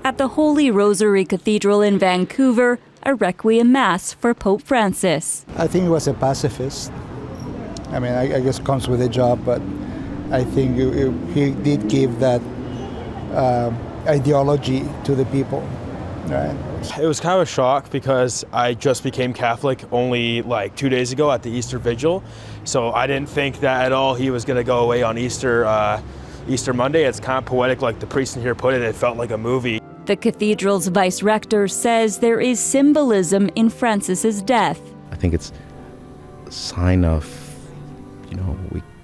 At the Holy Rosary Cathedral in Vancouver, a requiem mass for Pope Francis. I think he was a pacifist. I mean, I guess it comes with a job, but I think he did give that ideology to the people, right? It was kind of a shock because I just became Catholic only like 2 days ago at the Easter Vigil. So I didn't think that at all he was going to go away on Easter Monday. It's kind of poetic, like the priest in here put it. It felt like a movie. The cathedral's vice rector says there is symbolism in Francis's death. I think it's a sign of,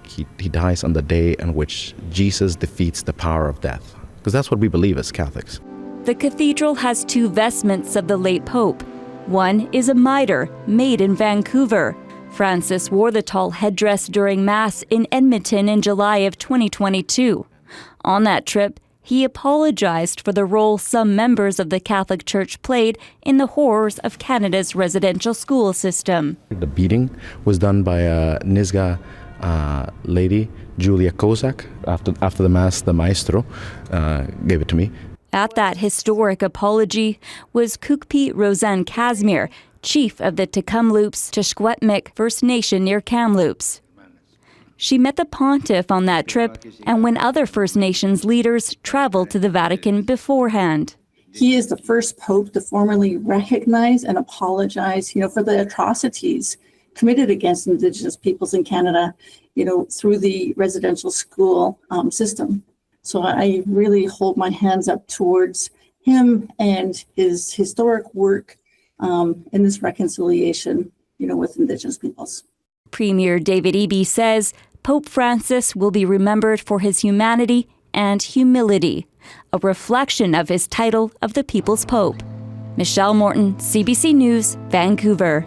he dies on the day on which Jesus defeats the power of death. Because that's what we believe as Catholics. The cathedral has 2 vestments of the late Pope. One is a mitre made in Vancouver. Francis wore the tall headdress during Mass in Edmonton in July of 2022. On that trip, he apologized for the role some members of the Catholic Church played in the horrors of Canada's residential school system. The beating was done by a Nisga'a lady, Julia Kozak. After the Mass, the maestro gave it to me. At that historic apology was Kukpi Roseanne Casimir, chief of the Tecumloops Tishkwetmik First Nation near Kamloops. She met the pontiff on that trip and when other First Nations leaders traveled to the Vatican beforehand. He is the first pope to formally recognize and apologize, for the atrocities committed against Indigenous peoples in Canada, through the residential school system. So I really hold my hands up towards him and his historic work in this reconciliation, with Indigenous peoples. Premier David Eby says Pope Francis will be remembered for his humanity and humility, a reflection of his title of the People's Pope. Michelle Morton, CBC News, Vancouver.